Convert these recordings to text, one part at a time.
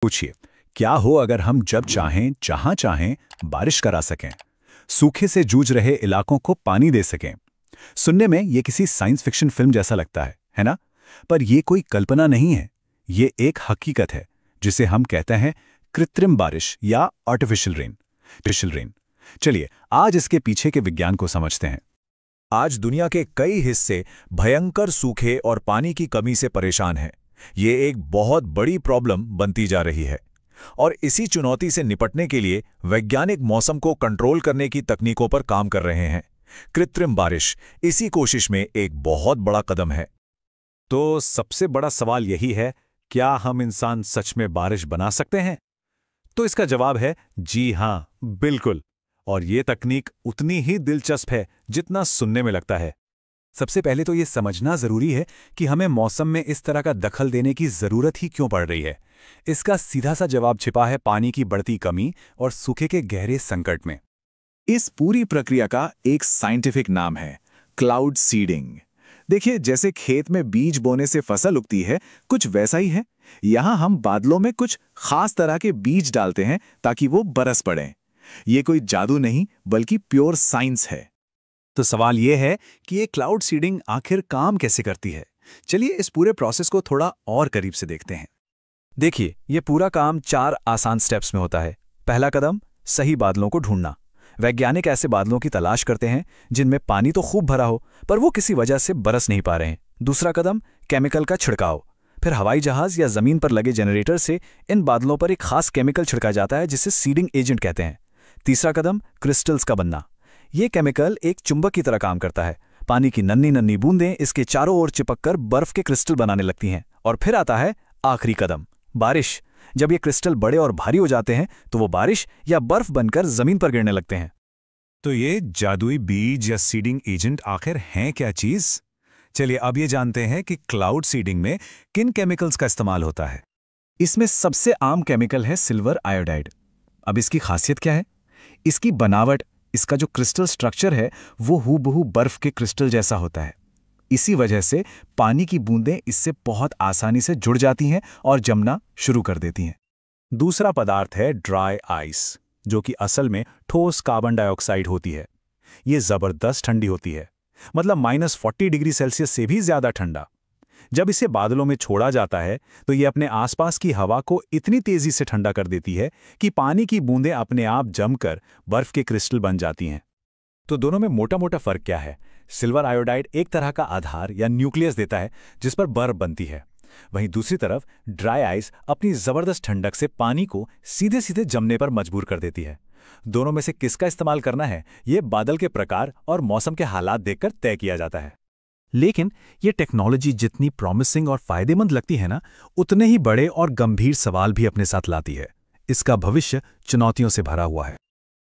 पूछिए, क्या हो अगर हम जब चाहें जहां चाहें बारिश करा सकें, सूखे से जूझ रहे इलाकों को पानी दे सकें। सुनने में ये किसी साइंस फिक्शन फिल्म जैसा लगता है ना? पर ये कोई कल्पना नहीं है। ये एक हकीकत है जिसे हम कहते हैं कृत्रिम बारिश या आर्टिफिशियल रेन। चलिए आज इसके पीछे के विज्ञान को समझते हैं। आज दुनिया के कई हिस्से भयंकर सूखे और पानी की कमी से परेशान हैं। ये एक बहुत बड़ी प्रॉब्लम बनती जा रही है और इसी चुनौती से निपटने के लिए वैज्ञानिक मौसम को कंट्रोल करने की तकनीकों पर काम कर रहे हैं। कृत्रिम बारिश इसी कोशिश में एक बहुत बड़ा कदम है। तो सबसे बड़ा सवाल यही है, क्या हम इंसान सच में बारिश बना सकते हैं? तो इसका जवाब है जी हां, बिल्कुल। और ये तकनीक उतनी ही दिलचस्प है जितना सुनने में लगता है। सबसे पहले तो ये समझना जरूरी है कि हमें मौसम में इस तरह का दखल देने की जरूरत ही क्यों पड़ रही है। इसका सीधा सा जवाब छिपा है पानी की बढ़ती कमी और सूखे के गहरे संकट में। इस पूरी प्रक्रिया का एक साइंटिफिक नाम है क्लाउड सीडिंग। देखिए, जैसे खेत में बीज बोने से फसल उगती है, कुछ वैसा ही है। यहां हम बादलों में कुछ खास तरह के बीज डालते हैं ताकि वो बरस पड़ें। ये कोई जादू नहीं, बल्कि प्योर साइंस है। तो सवाल यह है कि ये क्लाउड सीडिंग आखिर काम कैसे करती है। चलिए इस पूरे प्रोसेस को थोड़ा और करीब से देखते हैं। देखिए, ये पूरा काम 4 आसान स्टेप्स में होता है। पहला कदम, सही बादलों को ढूंढना। वैज्ञानिक ऐसे बादलों की तलाश करते हैं जिनमें पानी तो खूब भरा हो, पर वो किसी वजह से बरस नहीं पा रहे हैं। दूसरा कदम, केमिकल का छिड़काव। फिर हवाई जहाज या जमीन पर लगे जनरेटर से इन बादलों पर एक खास केमिकल छिड़का जाता है जिसे सीडिंग एजेंट कहते हैं। तीसरा कदम, क्रिस्टल्स का बनना। ये केमिकल एक चुंबक की तरह काम करता है। पानी की नन्ही नन्ही बूंदें इसके चारों ओर चिपककर बर्फ के क्रिस्टल बनाने लगती हैं। और फिर आता है आखिरी कदम, बारिश। जब ये क्रिस्टल बड़े और भारी हो जाते हैं तो वो बारिश या बर्फ बनकर जमीन पर गिरने लगते हैं। तो ये जादुई बीज या सीडिंग एजेंट आखिर हैं क्या चीज? चलिए अब ये जानते हैं कि क्लाउड सीडिंग में किन केमिकल्स का इस्तेमाल होता है। इसमें सबसे आम केमिकल है सिल्वर आयोडाइड। अब इसकी खासियत क्या है? इसकी बनावट, इसका जो क्रिस्टल स्ट्रक्चर है वो हूबहू बर्फ के क्रिस्टल जैसा होता है। इसी वजह से पानी की बूंदें इससे बहुत आसानी से जुड़ जाती हैं और जमना शुरू कर देती हैं। दूसरा पदार्थ है ड्राई आइस, जो कि असल में ठोस कार्बन डाइऑक्साइड होती है। ये जबरदस्त ठंडी होती है, मतलब -40 डिग्री सेल्सियस से भी ज्यादा ठंडा। जब इसे बादलों में छोड़ा जाता है तो ये अपने आसपास की हवा को इतनी तेजी से ठंडा कर देती है कि पानी की बूंदें अपने आप जमकर बर्फ के क्रिस्टल बन जाती हैं। तो दोनों में मोटा मोटा फर्क क्या है? सिल्वर आयोडाइड एक तरह का आधार या न्यूक्लियस देता है जिस पर बर्फ बनती है। वहीं दूसरी तरफ ड्राई आइस अपनी जबरदस्त ठंडक से पानी को सीधे सीधे जमने पर मजबूर कर देती है। दोनों में से किसका इस्तेमाल करना है, ये बादल के प्रकार और मौसम के हालात देखकर तय किया जाता है। लेकिन ये टेक्नोलॉजी जितनी प्रॉमिसिंग और फायदेमंद लगती है ना, उतने ही बड़े और गंभीर सवाल भी अपने साथ लाती है। इसका भविष्य चुनौतियों से भरा हुआ है।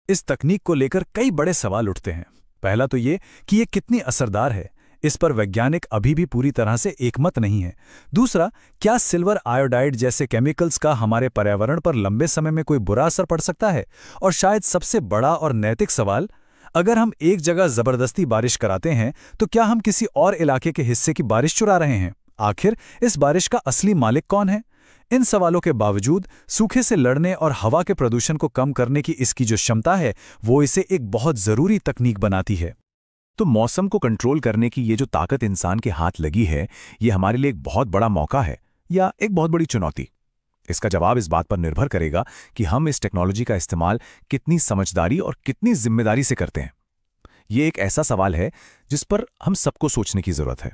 इस तकनीक को लेकर कई बड़े सवाल उठते हैं। पहला तो ये कि ये कितनी असरदार है, इस पर वैज्ञानिक अभी भी पूरी तरह से एकमत नहीं है। दूसरा, क्या सिल्वर आयोडाइड जैसे केमिकल्स का हमारे पर्यावरण पर लंबे समय में कोई बुरा असर पड़ सकता है? और शायद सबसे बड़ा और नैतिक सवाल, अगर हम एक जगह जबरदस्ती बारिश कराते हैं तो क्या हम किसी और इलाके के हिस्से की बारिश चुरा रहे हैं? आखिर इस बारिश का असली मालिक कौन है? इन सवालों के बावजूद सूखे से लड़ने और हवा के प्रदूषण को कम करने की इसकी जो क्षमता है वो इसे एक बहुत जरूरी तकनीक बनाती है। तो मौसम को कंट्रोल करने की ये जो ताकत इंसान के हाथ लगी है, ये हमारे लिए एक बहुत बड़ा मौका है या एक बहुत बड़ी चुनौती? इसका जवाब इस बात पर निर्भर करेगा कि हम इस टेक्नोलॉजी का इस्तेमाल कितनी समझदारी और कितनी जिम्मेदारी से करते हैं। ये एक ऐसा सवाल है जिस पर हम सबको सोचने की जरूरत है।